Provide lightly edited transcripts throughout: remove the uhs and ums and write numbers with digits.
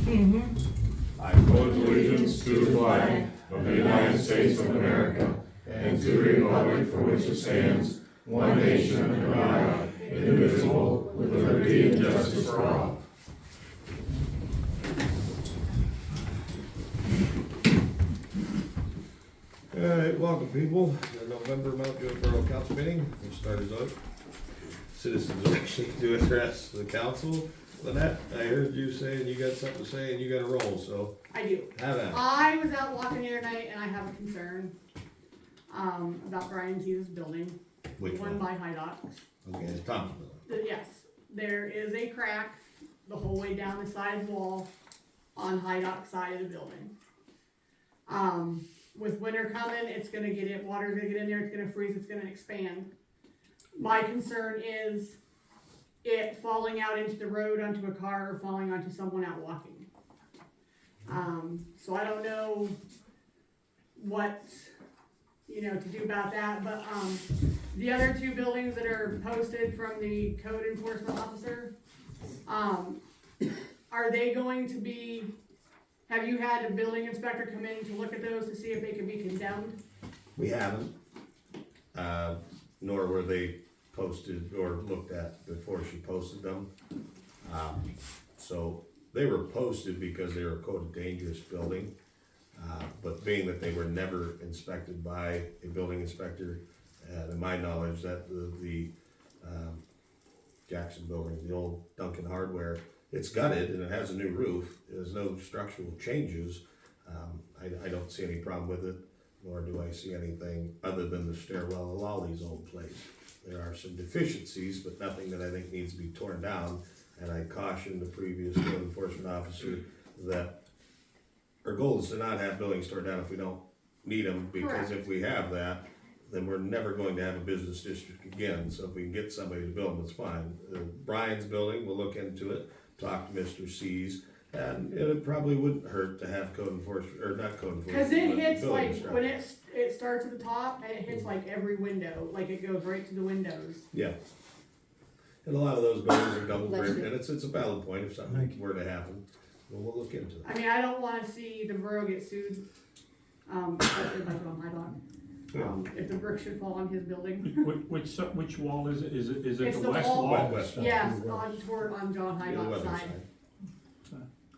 I pledge allegiance to the flag of the United States of America and to the republic for which it stands, one nation under God, indivisible, with liberty and justice for all. All right, welcome people to the November Mount Jewett Borough Council meeting. We'll start us out. Citizens wishing to address the council. Lynette, I heard you saying you got something to say and you got a roll, so I do. have at it. I was out walking here tonight and I have a concern about Brian Hughes' building. Which the one one? by High Dock. Okay, it's Thompson building. Yes, there is a crack the whole way down the side wall on High Dock side of the building. With winter coming, it's gonna get it, water's gonna get in there, it's gonna freeze, it's gonna expand. My concern is it falling out into the road onto a car or falling onto someone out walking. So I don't know what, to do about that, but, the other two buildings that are posted from the code enforcement officer, are they going to be, have you had a building inspector come in to look at those to see if they can be condemned? We haven't, nor were they posted or looked at before she posted them. So they were posted because they were a code dangerous building. But being that they were never inspected by a building inspector, and in my knowledge that the Jackson building, the old Duncan Hardware, it's gutted and it has a new roof. There's no structural changes. I don't see any problem with it, nor do I see anything other than the stairwell of Lolly's old place. There are some deficiencies, but nothing that I think needs to be torn down. And I cautioned the previous code enforcement officer that our goal is to not have buildings torn down if we don't need them, because Correct. if we have that, then we're never going to have a business district again. So if we can get somebody to build them, it's fine. Brian's building, we'll look into it, talk to Mr. C's, and it probably wouldn't hurt to have code enforcement, or not code enforcement. Cause it but hits building like, inspector. when it starts at the top and it hits like every window, like it goes right to the windows. Yeah. And a lot of those buildings are double Bless brick, you. and it's a valid point if something were to happen. Well, we'll look into it. I mean, I don't wanna see the borough get sued, especially like on my dog. If the brick should fall on his building. Which wall is it? Is it It's the the west wall. wall? West. Yes, on John High The Dock weather side. side.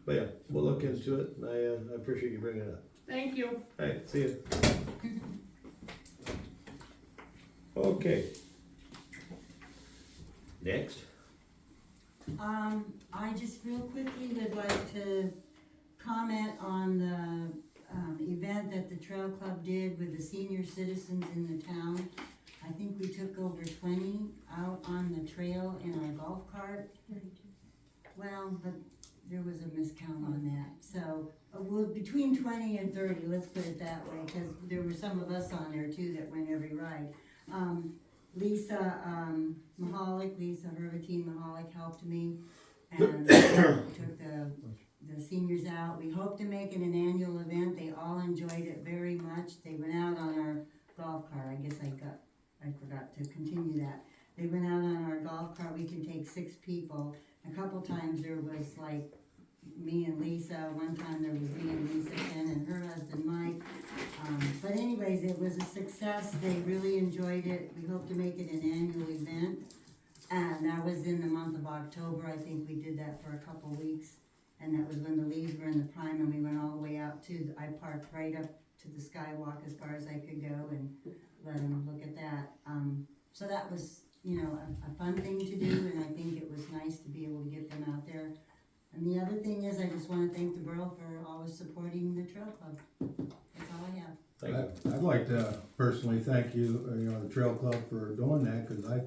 But yeah, we'll look into it, and I appreciate you bringing it up. Thank you. Hey, see you. Okay. Next. I just real quickly would like to comment on the event that the Trail Club did with the senior citizens in the town. I think we took over 20 out on the trail in our golf cart. Well, but there was a miscount on that. So, well, between 20 and 30, let's put it that way, because there were some of us on there too that went every ride. Lisa Mahalik, Lisa Hervatine Mahalik helped me and took the seniors out. We hope to make it an annual event. They all enjoyed it very much. They went out on our golf cart. I guess I forgot to continue that. They went out on our golf cart. We can take 6 people. A couple times there was like me and Lisa. One time there was me and Lisa Ken and her husband Mike. But anyways, it was a success. They really enjoyed it. We hope to make it an annual event. And that was in the month of October. I think we did that for a couple weeks. And that was when the leaves were in the prime and we went all the way out to, I parked right up to the skywalk as far as I could go and let them look at that. So that was, a fun thing to do, and I think it was nice to be able to get them out there. And the other thing is, I just want to thank the borough for always supporting the Trail Club. That's all I have. Thank you. I'd like to personally thank you, the Trail Club for doing that, because I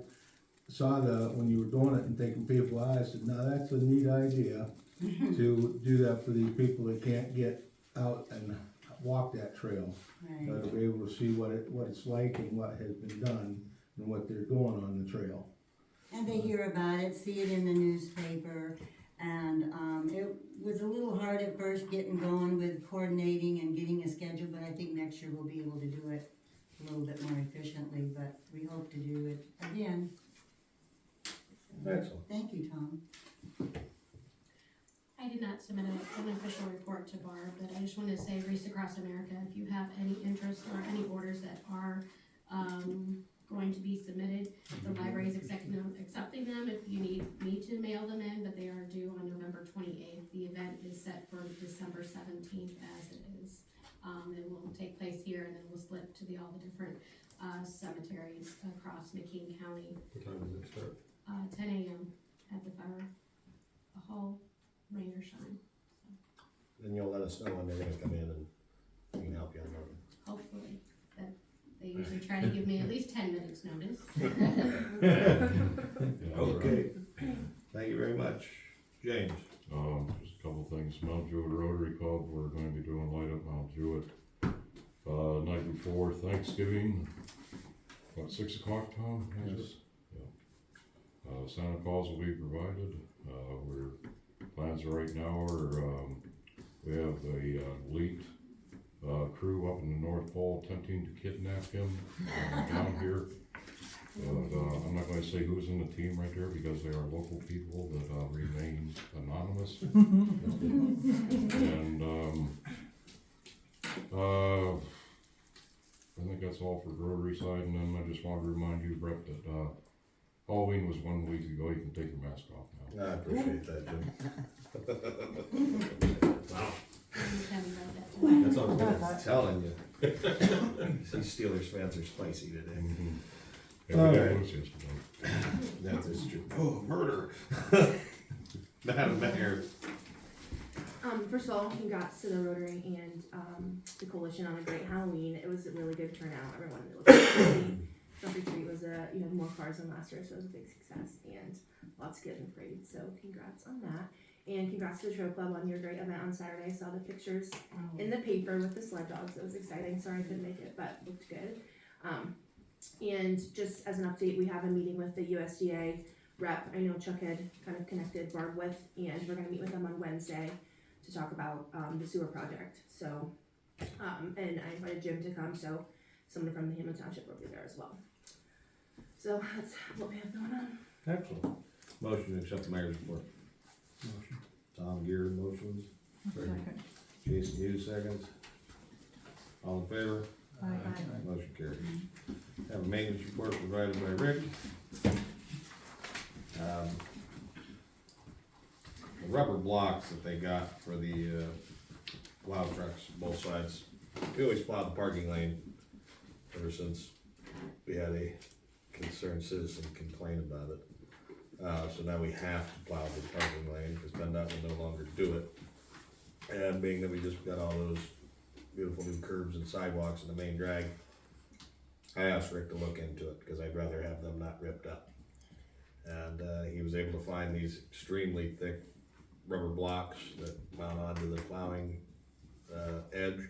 saw when you were doing it and taking people out, I said, now that's a neat idea to do that for the people that can't get out and walk that trail. Right. To be able to see what it's like and what has been done and what they're doing on the trail. And they hear about it, see it in the newspaper, and it was a little hard at first getting going with coordinating and getting a schedule, but I think next year we'll be able to do it a little bit more efficiently, but we hope to do it again. Excellent. Thank you, Tom. I did not not submit an official report to Barb, but I just wanted to say, Reese Across America, if you have any interest or any orders that are, going to be submitted, the library is accepting them if you need me to mail them in, but they are due on November 28th. The event is set for December 17th as it is. It will take place here, and then we'll split to all the different cemeteries across McKean County. What time does it start? 10 a.m. at the fire hall, rain or shine. Then you'll let us know when they're gonna come in and we can help you on that. Hopefully, that they usually try to give me at least 10 minutes notice. Yeah, Okay, thank you very much. James? Just a couple things. Mount Jewett Rotary Club, we're going to be doing Light Up Mount Jewett. Night before Thanksgiving, about 6 o'clock, Tom? Yes. Yeah. Santa Claus will be provided. Plans right now are, we have a elite crew up in the North Pole attempting to kidnap him down here. But I'm not gonna say who's in the team right there because they are local people that remain anonymous. And I think that's all for the Rotary side, and then I just wanted to remind you, Brett, that Halloween was 1 week ago. You can take your mask off now. I appreciate that, Jim. Wow. That's all I'm telling you. These Steelers fans are spicy today. Yeah, we got Alright. loose yesterday. That is true. Oh, murder. Madam Mayor. First of all, congrats to the Rotary and the coalition on a great Halloween. It was a really good turnout. Everyone looked really. Trunk or Treat was you had more cars than last year, so it was a big success and lots of kids in the parade. So congrats on that. And congrats to the Trail Club on your great event on Saturday. I saw the pictures in the paper with the sled dogs. It was exciting. Sorry I couldn't make it, but it looked good. And just as an update, we have a meeting with the USDA rep. I know Chuck had kind of connected Barb with, and we're going to meet with them on Wednesday to talk about the sewer project. So, and I invited Jim to come, so someone from the Hammond Township will be there as well. So that's what we have going on. Excellent. Motion to accept the mayor's report. Motion. Tom Gear motions. Jason Hughes seconds. All in favor? Motion carries. Have a maintenance report provided by Rick. The rubber blocks that they got for the plow trucks, both sides, we always plowed the parking lane ever since we had a concerned citizen complain about it. So now we have to plow the parking lane because PennDOT will no longer do it. And being that we just got all those beautiful new curbs and sidewalks in the main drag, I asked Rick to look into it because I'd rather have them not ripped up. And he was able to find these extremely thick rubber blocks that mount onto the plowing edge,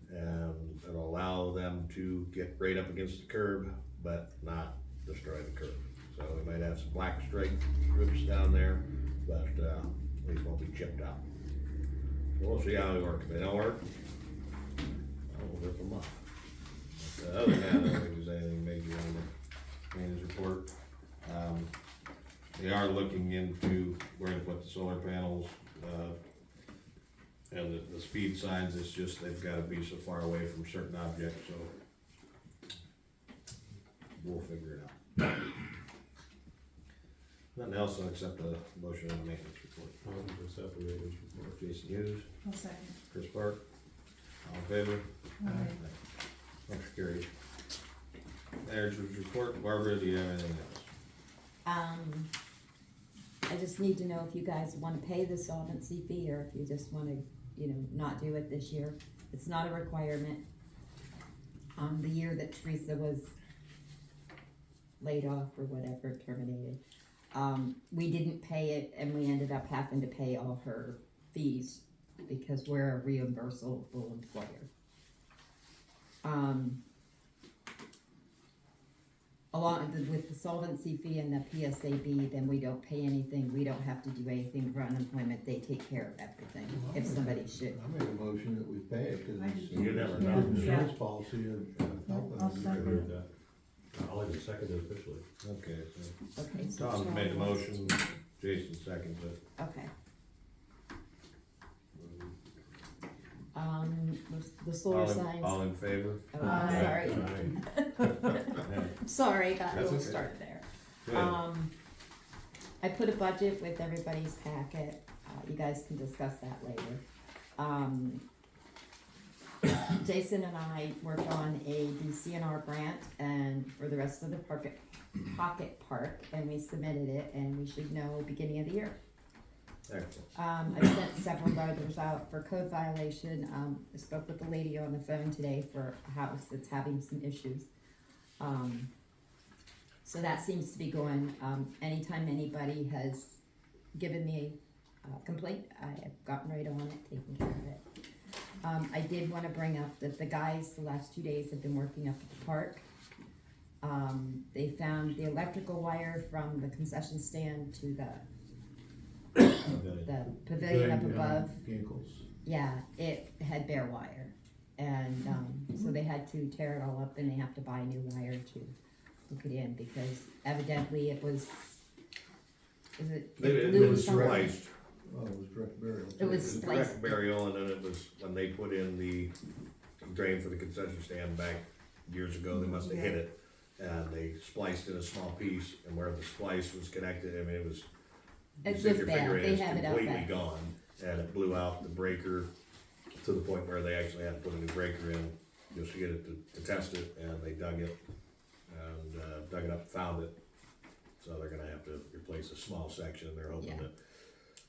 and it'll allow them to get right up against the curb but not destroy the curb. So we might have some black stripe strips down there, but at least won't be chipped out. So we'll see how they work. If they don't work, I'll rip them off. But other than that, I don't think there's anything major on the maintenance report. They are looking into where to put the solar panels, and the speed signs. It's just they've got to be so far away from certain objects, so we'll figure it out. Nothing else except a motion on the maintenance report. Accept the maintenance report. Jason Hughes, I'll second. Chris Park, all in favor? Motion carried. Mayor's report. Barbara, do you have anything else? I just need to know if you guys wanna pay the solvency fee, or if you just wanna, not do it this year. It's not a requirement. The year that Teresa was laid off or whatever, terminated, we didn't pay it, and we ended up having to pay all her fees, because we're a reimbursable employer. Along with the solvency fee and the PSAB, then we don't pay anything, we don't have to do anything for unemployment, they take care of everything, if somebody should. I make a motion that we pay it, cause it's. You never it's know. an insurance policy of helping I'll us. second. I'll even second it officially. Okay, so Okay, so Tom made the motion, Jason seconds it. okay. the solar signs. All in favor? Oh, I'm sorry. Aye. Sorry, got a That's little okay. started there. Good. I put a budget with everybody's packet, you guys can discuss that later. Jason and I worked on a DCNR grant and for the rest of the pocket park, and we submitted it, and we should know beginning of the year. Excellent. I sent several letters out for code violation. I spoke with the lady on the phone today for a house that's having some issues. So that seems to be going, anytime anybody has given me a complaint, I have gotten right on it, taken care of it. I did wanna bring up that the guys the last 2 days have been working up at the park. They found the electrical wire from the concession stand to the pavilion up above. Ginkles. Yeah, it had bare wire, and so they had to tear it all up, and they have to buy new wire to hook it in, because evidently it was, is it They had glue been or something? spliced. Oh, it was direct burial. It was The spliced. direct burial, and then it was when they put in the drain for the concession stand back years ago, they must have hit it. And they spliced in a small piece, and where the splice was connected, I mean, it was. It you was could bad. figure They it's have it out completely back. gone, and it blew out the breaker to the point where they actually had to put a new breaker in just to get it to test it, and they dug it, and dug it up and found it. So they're gonna have to replace a small section, they're hoping Yeah. that,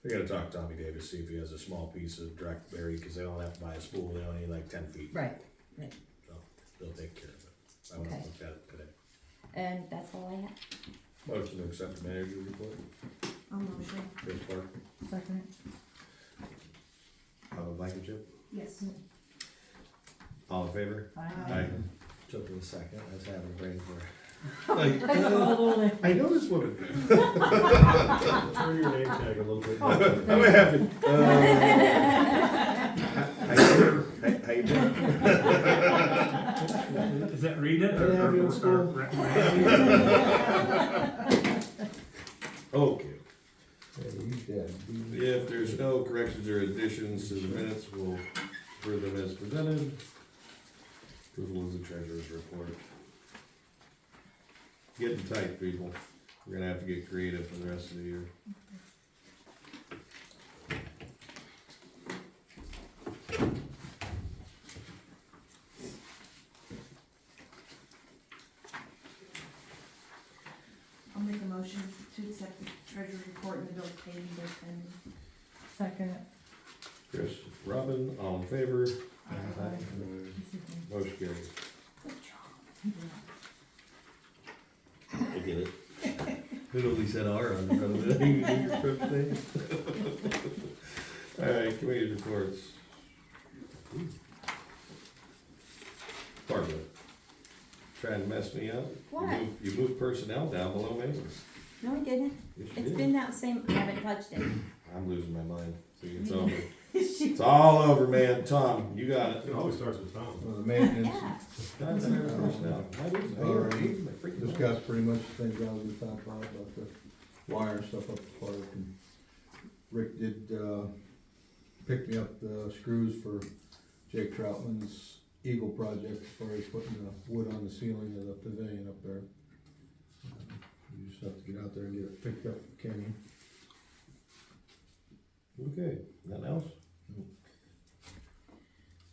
they're gonna talk to Tommy Davis, see if he has a small piece of direct bury, cause they don't have to buy a spool, they only need like 10 feet. Right, So, they'll take care of it. I went and Okay. looked at it today. and that's all I have. Motion to accept the manager's report, I'll motion. Chris Park, Second. Blankenship, Yes. all in favor? Aye. Took me a second, I was having a brain for it. I know this woman. Turn your name tag a little bit. I'm gonna have to. How you doing? Is that Rita I have you in school. Okay. Hey, you dead. If there's no corrections or additions to the minutes, we'll approve them as presented. Approval of the treasurer's report. Getting tight, people. We're gonna have to get creative for the rest of the year. I'll make a motion to accept the treasurer's report and the bills paid and bills pending. Second. Chris, Robin, all in favor? Motion carries. I get it. It only said R on the front of it. You did your first thing. Alright, committee reports. Barbara, trying to mess me up? What? You moved personnel down below maintenance. No, I didn't. Yes, you It's did. been that same, I haven't touched it. I'm losing my mind. See, it's over. It's all over, man. Tom, you got it. It always starts with Tom. Well, the maintenance, Yeah. Guys, I have personnel. I lose my ear. My freaking discussed pretty much the things I was gonna talk about the wire and stuff up the park. And Rick did, pick me up the screws for Jake Troutman's Eagle project as far as putting the wood on the ceiling of the pavilion up there. You just have to get out there and get it picked up from Kenny. Okay, nothing else?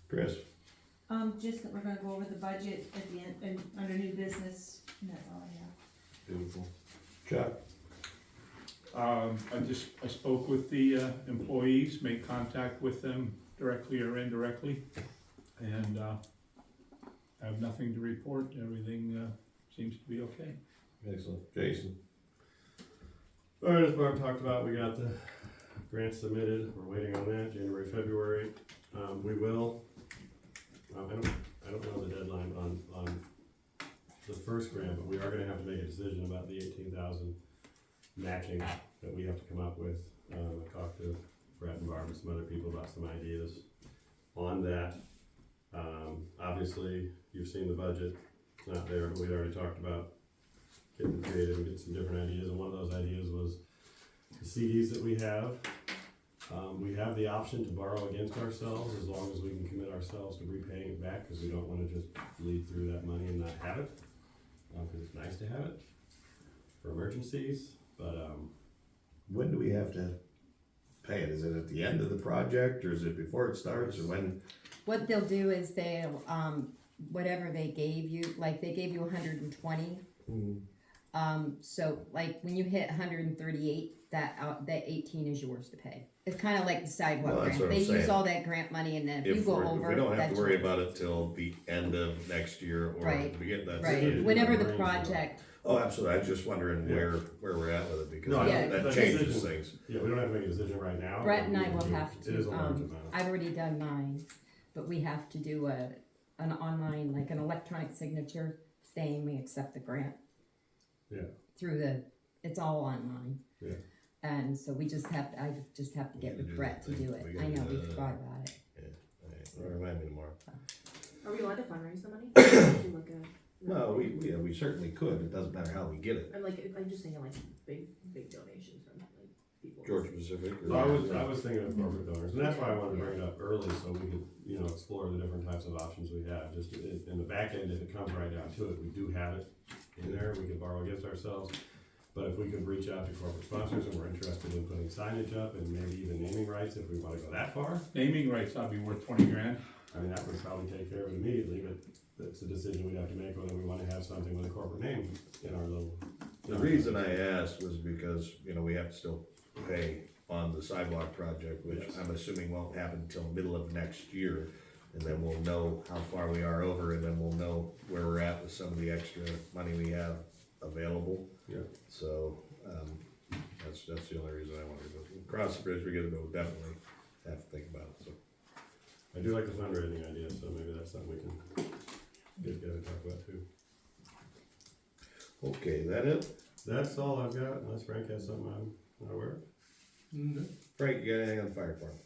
Chris? Just that we're gonna go over the budget at the end, and under new business, and that's all I have. Beautiful. Chuck? I spoke with the employees, made contact with them directly or indirectly, and I have nothing to report. Everything seems to be okay. Excellent. Jason? Alright, as Barb talked about, we got the grant submitted, we're waiting on that, January, February. We will, I don't know the deadline on the first grant, but we are gonna have to make a decision about the 18,000 matching that we have to come up with. I talked to Brett and Barb and some other people about some ideas on that. Obviously, you've seen the budget, it's not there, but we'd already talked about getting creative and getting some different ideas, and one of those ideas was the CDs that we have. We have the option to borrow against ourselves as long as we can commit ourselves to repaying it back, because we don't wanna just bleed through that money and not have it. Cause it's nice to have it for emergencies, but, When do we have to pay it? Is it at the end of the project, or is it before it starts, or when? What they'll do is they'll, whatever they gave you, like they gave you 120. So like when you hit 138, that 18 is yours to pay. It's kind of like the sidewalk Well, that's grant. what I'm They saying. use all that grant money, and then if you If go we're, over, if we don't have that's to worry yours. about it till the end of next year or Right. the beginning, that's. Right, whenever the project, Oh, absolutely, I was just wondering where we're at with it, because No, Yeah. that changes things. yeah, we don't have to make a decision right now. Brett and I but will we- have It is a to, large amount. I've already done mine, but we have to do an online, like an electronic signature saying we accept the grant. Yeah. Through it's all online. Yeah. And so I just have to get with Brett to do it. I know, we forgot about it. All right, remind me tomorrow. Are we allowed to fundraise the money? Or do like a- No, we certainly could, it doesn't matter how we get it. I'm just thinking like big donations from like people. Georgia Pacific or. Well, I was thinking of corporate donors, and that's why I wanted to bring it up early, so we could, explore the different types of options we have. Just in the back end, if it comes right down to it, we do have it in there, we could borrow against ourselves. But if we could reach out to corporate sponsors and we're interested in putting signage up and maybe even naming rights if we wanna go that far, Naming rights, I'd be worth 20 grand. I mean, that would probably take care of it immediately, but that's a decision we'd have to make whether we wanna have something with a corporate name in our little. The reason I asked was because, we have to still pay on the sidewalk project, which Yes. I'm assuming won't happen until middle of next year. And then we'll know how far we are over, and then we'll know where we're at with some of the extra money we have available. Yeah. So, that's the only reason I wanted to go. Cross the bridge, we'll definitely have to think about it, so. I do like the fundraising idea, so maybe that's something we can get together and talk about too. Okay, that it? That's all I've got, unless Frank has something I'm not aware of. Frank, you got anything on the fire department?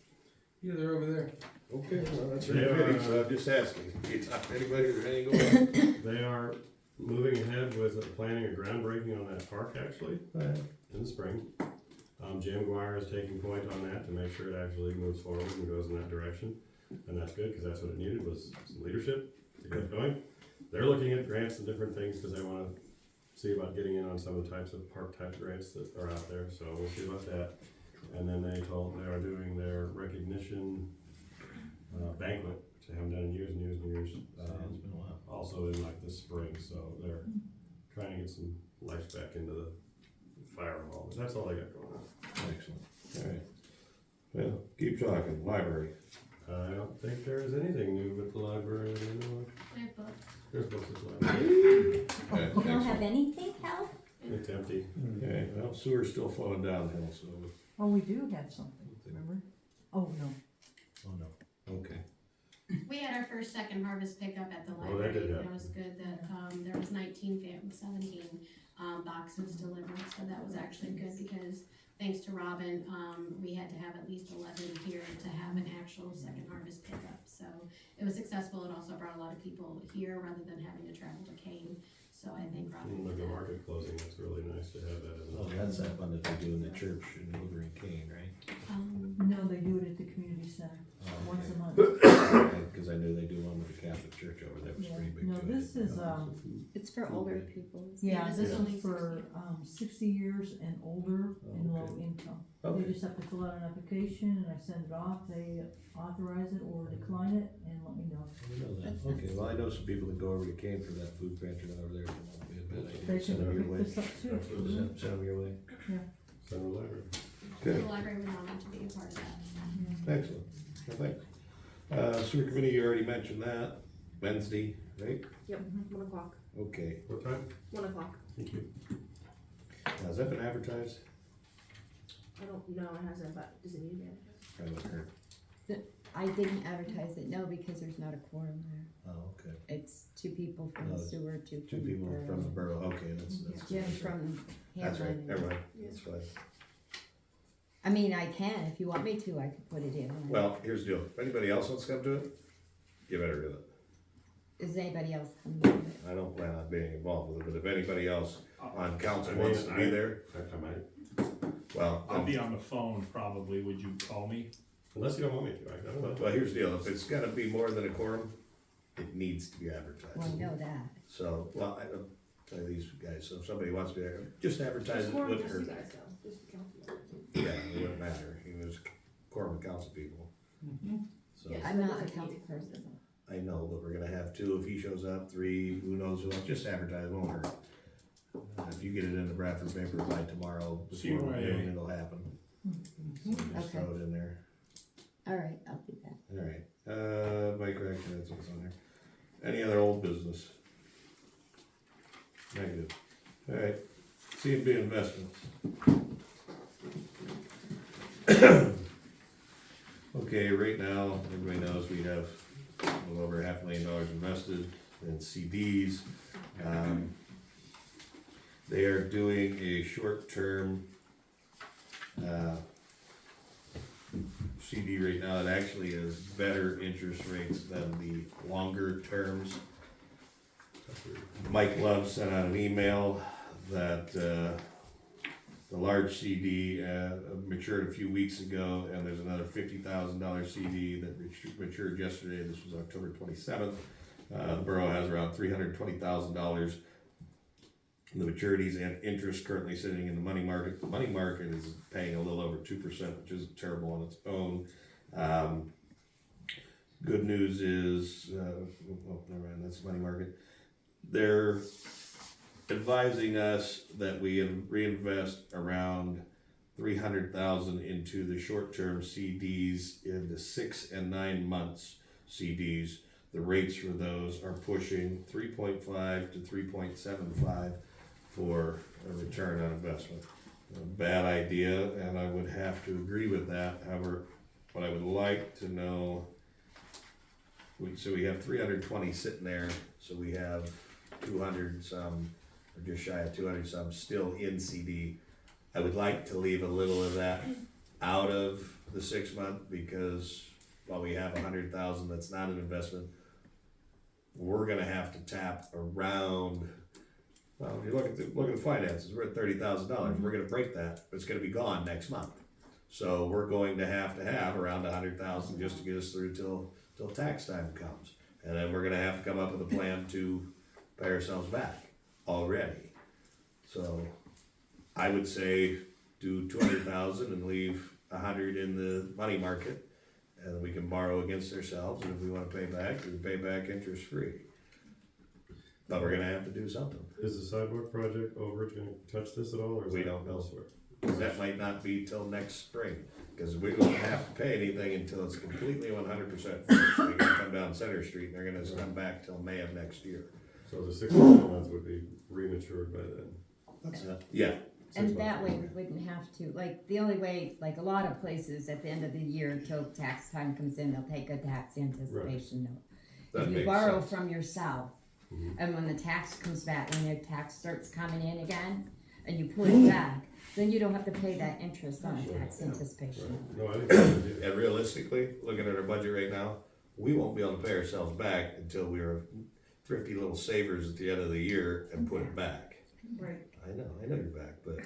Yeah, they're over there. Okay, well, that's They pretty are- good, so I'm just asking. You talk to anybody or anything going on? They are moving ahead with planning a groundbreaking on that park actually in the spring. Jim Guire is taking point on that to make sure it actually moves forward and goes in that direction. And that's good, because that's what it needed, was some leadership to get it going. They're looking at grants and different things, because they wanna see about getting in on some of the types of park type grants that are out there, so we'll see about that. And then they are doing their recognition banquet, which they haven't done in years and years and years. It's been a while. Also in like the spring, so they're trying to get some life back into the fire hall. That's all I got going on. Excellent, alright. Well, keep talking, library. I don't think there is anything new with the library that I know of. I have books. There's books at the library. You don't have anything, Hal? It's empty. Okay, well, sewer's still flowing downhill, so. Oh, we do have something, remember? Oh, no. Oh, no. Okay. We had our first second harvest pickup at the Oh, that library. did It happen. was good that, there was 17 boxes delivered, so that was actually good because thanks to Robin, we had to have at least 11 here to have an actual second harvest pickup. So it was successful. It also brought a lot of people here rather than having to travel to Kane. So I think Robin With did the that. market closing, it's really nice to have that as Oh, a. that's that one that they do in the church in over in Kane, right? No, they do it at the community center, once a month. Cause I knew they do one with the Catholic Church over there, it was Yeah. pretty big. No, too. this is, It's for older people. Yeah, this this is is only for, 60 years and older and low Okay. income. Okay. They just have to fill out an application and I send it off, they authorize it or decline it and let me know. I know that. Okay, well, I know some people that go over to Kane for that food pantry over there, so it won't be a bad idea. They Send can them your pick way. this up too. Send them your way. Central library. The Good, library would want to be a part of that. excellent, well, thanks. Sewer committee, you already mentioned that, Wednesday, right? Yep, 1 o'clock. Okay, What time? 1 o'clock. Thank you. now, has that been advertised? I don't know, it hasn't, but does it need to be advertised? I haven't heard. I didn't advertise it, no, because there's not a quorum there. Oh, okay. It's 2 people from the No, sewer, 2 Two from the people from the borough. borough, okay, that's. Jim from That's right, Hamlin. never mind, that's fine. I mean, I can, if you want me to, I could put it in. Well, here's the deal, if anybody else wants to come to it, you better do it. Is anybody else coming to it? I don't plan on being involved with it, but if anybody else on council I mean, wants to be there, I might. Well, I'll be on the phone probably, would you call me? Unless you don't want me to, I don't know. well, here's the deal, if it's gotta be more than a quorum, it needs to be Well, I advertised. know that. So, well, I don't tell these guys, so if somebody wants to be there, just advertise Just it, more wouldn't just you hurt. guys though, just the council. Yeah, it wouldn't matter, he was quorum of council people. So, Yes. I'm not a council person. I know, but we're gonna have 2 if he shows up, 3, who knows who else, just advertise, won't hurt. If you get it in the Bradford paper by tomorrow, See before where I noon, am. it'll happen. So just Okay. throw it in there. All right, I'll do that. Alright, bike rack, that's what's on there. Any other old business? Negative. Alright, C&B investments. Okay, right now, everybody knows we have a little over $500,000 invested in CDs. They are doing a short-term, CD right now, it actually is better interest rates than the longer terms. Mike Love sent out an email that, the large CD, matured a few weeks ago, and there's another $50,000 CD that matured yesterday, this was October 27th. The borough has around $320,000. The maturities and interest currently sitting in the money market. The money market is paying a little over 2%, which isn't terrible on its own. Good news is, well, never mind, that's money market. They're advising us that we reinvest around $300,000 into the short-term CDs in the 6 and 9 months CDs. The rates for those are pushing 3.5 to 3.75 for a return on investment. A bad idea, and I would have to agree with that. However, what I would like to know, so we have 320 sitting there, so we have 200 some, or just shy of 200 some still in CD. I would like to leave a little of that out of the 6 month, because while we have 100,000 that's not an investment, we're gonna have to tap around, well, if you look at the finances, we're at $30,000, we're gonna break that, but it's gonna be gone next month. So we're going to have around 100,000 just to get us through till tax time comes. And then we're gonna have to come up with a plan to pay ourselves back already. So I would say do 200,000 and leave 100 in the money market. And we can borrow against ourselves, and if we wanna pay back, we can pay back interest free. But we're gonna have to do something. Is the sidewalk project overage gonna touch this at all, or is We that don't know. elsewhere? That might not be till next spring, cause we don't have to pay anything until it's completely 100% finished. They're gonna come down Center Street, and they're gonna come back till May of next year. So the 6 months would be rematured by then? Yeah, And that way we wouldn't have to, like, the only way, like a lot of places at the end of the year until tax time comes in, they'll take a tax anticipation note. that If you makes borrow sense. from yourself, Mhm. and when the tax comes back, when your tax starts coming in again, and you put it back, then you don't have to pay that interest on a tax anticipation note. No, I think that's a good idea. And realistically, looking at our budget right now, we won't be able to pay ourselves back until we're thrifty little savers at the end of the year and put it back. Right. I know you're back, but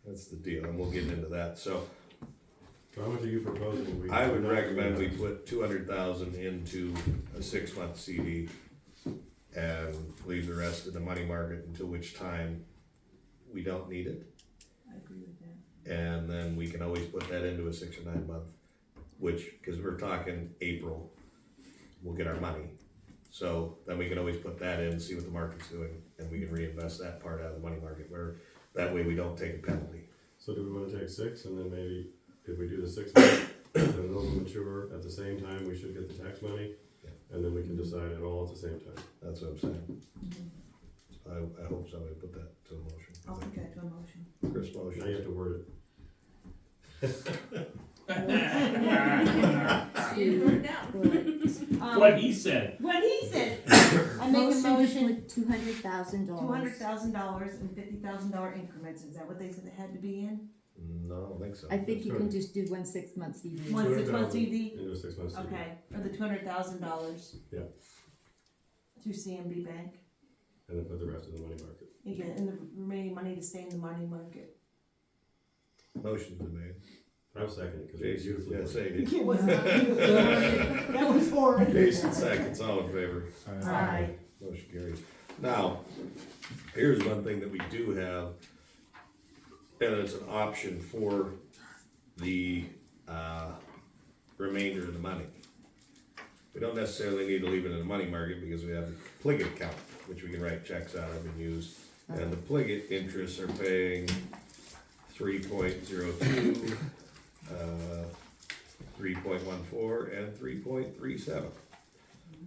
that's the deal, and we'll get into that. So So how much are you proposing? we I would do that? recommend we put 200,000 into a 6 month CD and leave the rest in the money market, until which time we don't need it. I agree with that. And then we can always put that into a 6 or 9 month, which, cause we're talking April, we'll get our money. So then we can always put that in, see what the market's doing, and we can reinvest that part out of the money market, where that way we don't take a penalty. So do we wanna take 6, and then maybe if we do the 6 months, then those will mature at the same time, we should get the tax money? Yeah. And then we can decide it all at the same time. That's what I'm saying. I hope somebody put that to a motion. I'll put that to a motion. Chris Now you have motion. to word You wrote it down. What he said. What he said, I make a Motion to motion, put $200,000. $200,000 and $50,000 increments, is that what they said it had to be in? No, I don't think so. I think you can just do 1 6 month CD. One 6 month 200,000 CD? Into a 6 month CD. Okay, or the $200,000? Yeah. Through CMB Bank, And then put the rest in the money market. you get, and the remaining money to stay in the money market. Motion's been made. I'll second it, cause it's Jason, beautifully. yeah, worded. say it. It was not beautiful. That was horrid. Jason seconds, all in favor. Aye. Motion carries. Now, here's one thing that we do have, and it's an option for the, remainder of the money. We don't necessarily need to leave it in the money market because we have a Pliget account, which we can write checks out of and use. And the Pliget interests are paying 3.02, 3.14, and 3.37.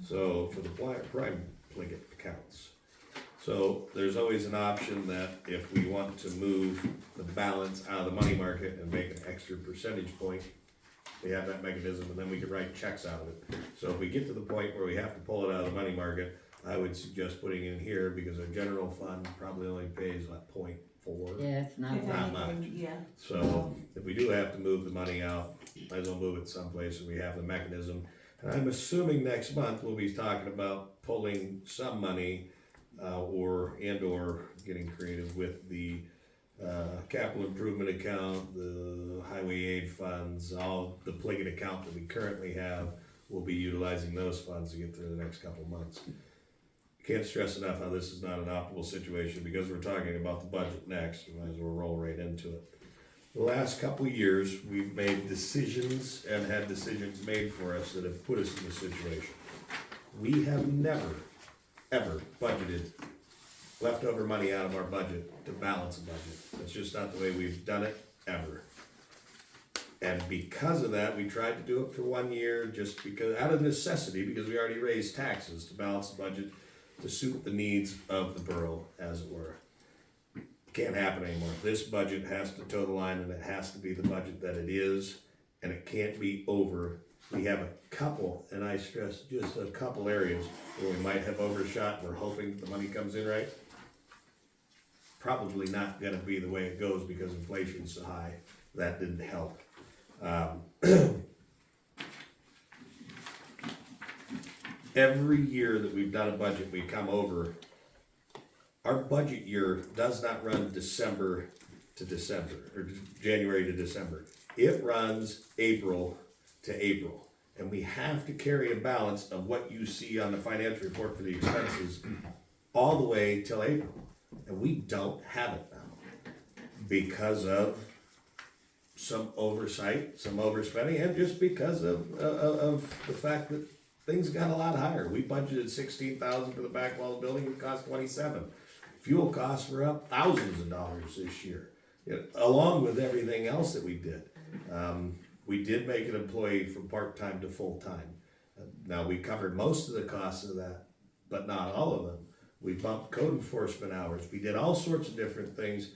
So for the prime Pliget accounts. So there's always an option that if we want to move the balance out of the money market and make an extra percentage point, we have that mechanism, and then we can write checks out of it. So if we get to the point where we have to pull it out of the money market, I would suggest putting it in here, because our general fund probably only pays like 0.4. Yeah, it's not. If Not anything, much. yeah. So if we do have to move the money out, might as well move it someplace and we have the mechanism. And I'm assuming next month we'll be talking about pulling some money, or getting creative with the capital improvement account, the highway aid funds, all the Pliget account that we currently have. We'll be utilizing those funds to get through the next couple of months. Can't stress enough how this is not an optimal situation, because we're talking about the budget next. We might as well roll right into it. The last couple of years, we've made decisions and had decisions made for us that have put us in this situation. We have never, ever budgeted leftover money out of our budget to balance a budget. That's just not the way we've done it, ever. And because of that, we tried to do it for 1 year, just because, out of necessity, because we already raised taxes to balance the budget to suit the needs of the borough, as it were. Can't happen anymore. This budget has to toe the line, and it has to be the budget that it is, and it can't be over. We have a couple, and I stress just a couple areas where we might have overshot, and we're hoping the money comes in right. Probably not gonna be the way it goes because inflation's so high. That didn't help. Every year that we've done a budget, we come over. Our budget year does not run December to December, or January to December. It runs April to April. And we have to carry a balance of what you see on the financial report for the expenses all the way till April. And we don't have it now because of some oversight, some overspending, and just because of the fact that things got a lot higher. We budgeted $16,000 for the back wall of the building. It cost $27,000. Fuel costs were up thousands of dollars this year, along with everything else that we did. We did make an employee from part-time to full-time. Now, we covered most of the costs of that, but not all of them. We bumped code enforcement hours. We did all sorts of different things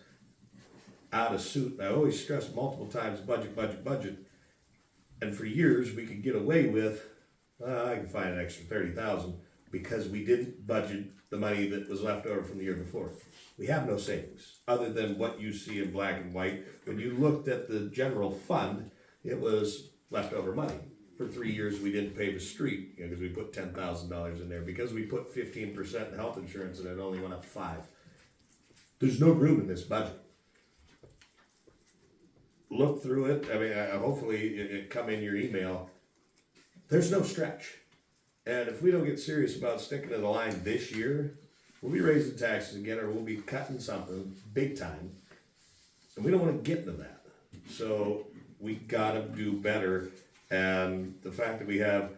out of suit. I always stress multiple times, budget, budget, budget. And for years, we could get away with, I can find an extra $30,000 because we didn't budget the money that was left over from the year before. We have no savings, other than what you see in black and white. When you looked at the general fund, it was leftover money. For 3 years, we didn't pay the street, because we put $10,000 in there, because we put 15% in health insurance and it only went up 5%. There's no room in this budget. Look through it. I mean, hopefully it come in your email. There's no stretch. And if we don't get serious about sticking to the line this year, we'll be raising taxes again, or we'll be cutting something big time. And we don't want to get into that. So we gotta do better. And the fact that we have,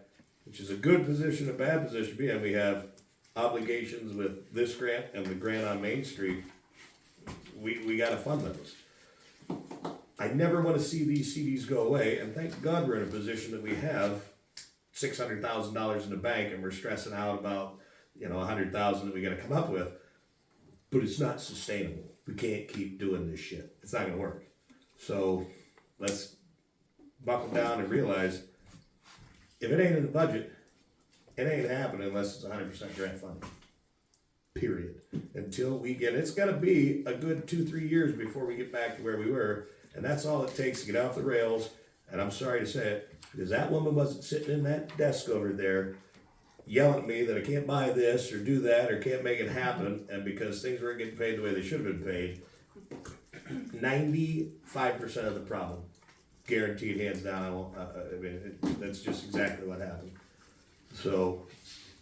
which is a good position, a bad position to be in, we have obligations with this grant and the grant on Main Street, we gotta fund those. I never wanna see these CDs go away, and thank God we're in a position that we have $600,000 in the bank, and we're stressing out about, $100,000 that we gotta come up with, but it's not sustainable. We can't keep doing this shit. It's not gonna work. So let's buckle down and realize if it ain't in the budget, it ain't happening unless it's 100% grant funding. Period. Until we get, it's gotta be a good 2-3 years before we get back to where we were, and that's all it takes to get off the rails. And I'm sorry to say it, because that woman wasn't sitting in that desk over there yelling at me that I can't buy this or do that or can't make it happen, and because things weren't getting paid the way they should have been paid, 95% of the problem. Guaranteed, hands down. I won't, I mean, that's just exactly what happened. So,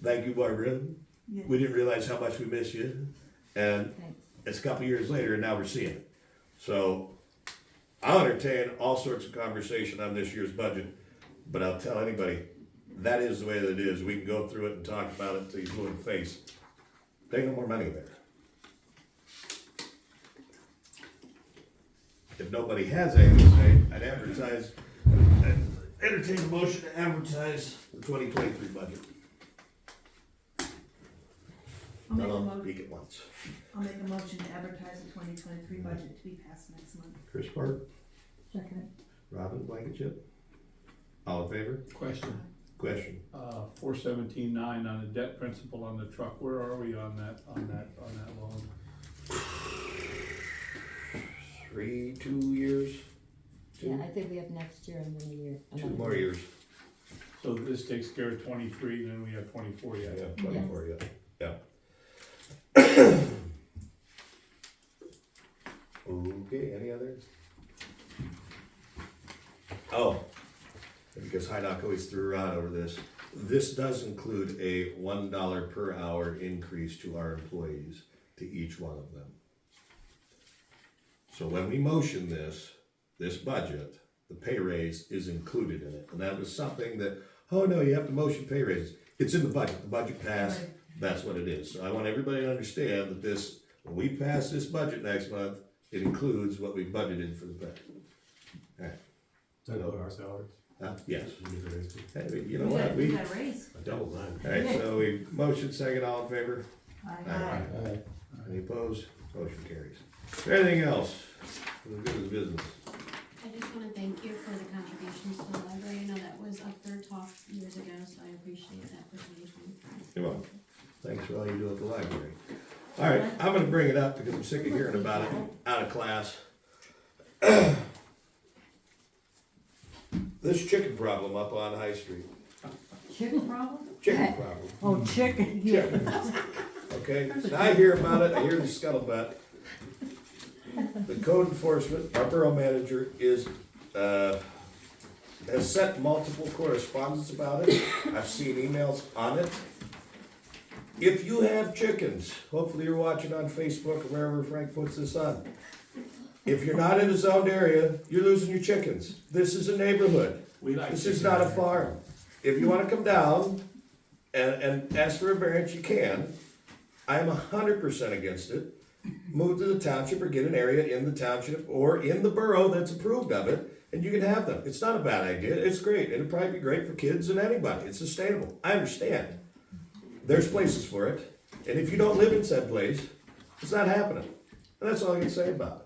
thank you, Barbara. Yeah. We didn't realize how much we miss you, and Thanks. it's a couple years later, and now we're seeing it. So, I'll entertain all sorts of conversation on this year's budget, but I'll tell anybody, that is the way that it is. We can go through it and talk about it until you're blue in the face. There ain't no more money there. If nobody has anything to say, I'd entertain a motion to advertise the 2023 budget. I'll make a I'll mo- speak at once. I'll make a motion to advertise the 2023 budget to be passed next month. Chris Park, Second. Robin Blankenship. All in favor? Question, Question. 417.9 on the debt principal on the truck, where are we on that loan? 2 years? Yeah, I think we have next year and then a year. 2 another more year. years. So this takes care of 23, then we have 24 yet. Yeah, 24, yeah. Okay, any others? Oh, because Hydock always threw her out over this. This does include a $1 per hour increase to our employees, to each one of them. So when we motion this budget, the pay raise is included in it. And that was something that, oh no, you have to motion pay raises. It's in the budget passed, Right. that's what it is. So I want everybody to understand that this, when we pass this budget next month, it includes what we budgeted for the budget. Alright, Is that our salaries? yes. You get a raise too? Hey, you know what, We got a raise. I doubled mine. alright, so we motion second, all in favor? Aye. Any opposed? Motion carries. Anything else? For the good of the business. I just wanna thank you for the contributions to the library, I know that was up for talk years ago, so I appreciate that for 2023. You're welcome. Thanks for all you do at the library. All right, I'm gonna bring it up because I'm sick of hearing about it out of class. This chicken problem up on High Street. Chicken problem? Chicken problem. Oh, chicken, yeah. Okay, so I hear about it, I hear the scuttlebutt. The code enforcement, our borough manager has sent multiple correspondence about it. I've seen emails on it. If you have chickens, hopefully you're watching on Facebook or wherever Frank puts this on. If you're not in a zoned area, you're losing your chickens. This is a neighborhood. We like This is chicken. not a farm. If you wanna come down and ask for a variance, you can. I am 100% against it. Move to the township or get an area in the township or in the borough that's approved of it, and you can have them. It's not a bad idea, it's great, it'd probably be great for kids and anybody, it's sustainable, I understand. There's places for it, and if you don't live in said place, it's not happening. And that's all I can say about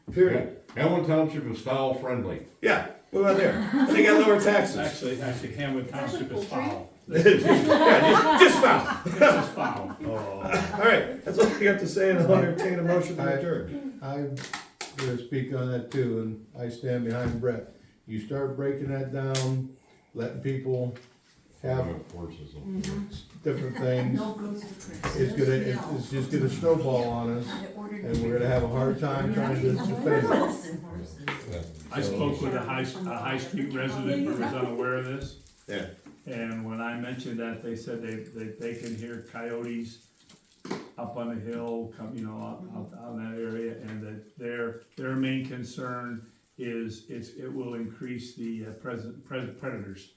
it. Period. Hamlin Township is foul friendly. Yeah, what about there? They got lower taxes. Actually, Hamlin Township is foul. Yeah, just foul. This is foul. All right, that's all you have to say, and I'll entertain a motion to adjourn. I'm gonna speak on that too, and I stand behind Brett. You start breaking that down, letting people have Horses. different things, No goes to Chris. it's just gonna snowball on us, and we're gonna have a hard time trying to defend it. I spoke with a high street resident who was unaware of this. Yeah. And when I mentioned that, they said they can hear coyotes up on the hill, out on that area, and that their main concern is it will increase the predators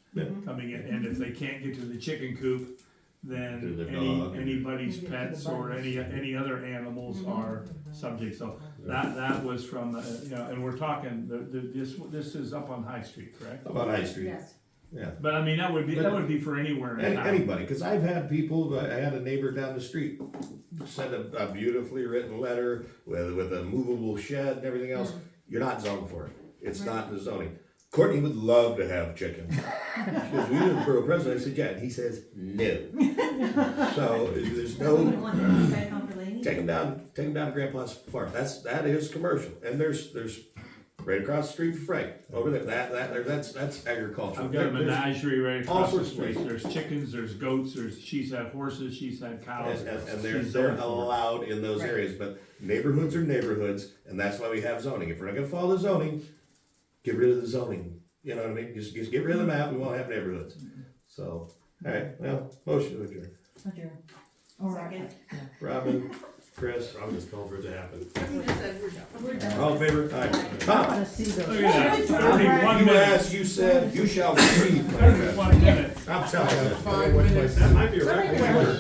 coming in, and if they can't get to the chicken coop, then To the dog. anybody's pets or any other animals are subject. So that was from and we're talking this is up on High Street, correct? About High Street. Yes. Yeah. But I mean, that would be for anywhere in town. Anybody, because I've had people, I had a neighbor down the street send a beautifully written letter with a movable shed and everything else. You're not zoned for it. It's not in the zoning. Courtney would love to have chickens. She goes, we are the borough president. I said, yeah, and he says, no. So there's no, take them down to Grandpa's farm. That is commercial. And there's right across the street from Frank, over there, that's agriculture. I've got a There's- menagerie right all across the sorts of street. places. There's chickens, there's goats, she's had horses, she's had cows. And She's they're zoned for it. allowed in those Right. areas, but neighborhoods are neighborhoods, and that's why we have zoning. If we're not gonna follow the zoning, get rid of the zoning, you know what I mean? Just get rid of the map, we won't have neighborhoods. So, alright, well, motion to adjourn. Adjourn. Or, Second. Robin, Chris, I'm just calling for it to happen. We just said we're done. We're done. all in favor? Aye. I Tom, wanna see those. Look at that, 31 you minutes, asked, you said, you shall receive, my friend. 31 minutes. I'm telling you. That might be a record.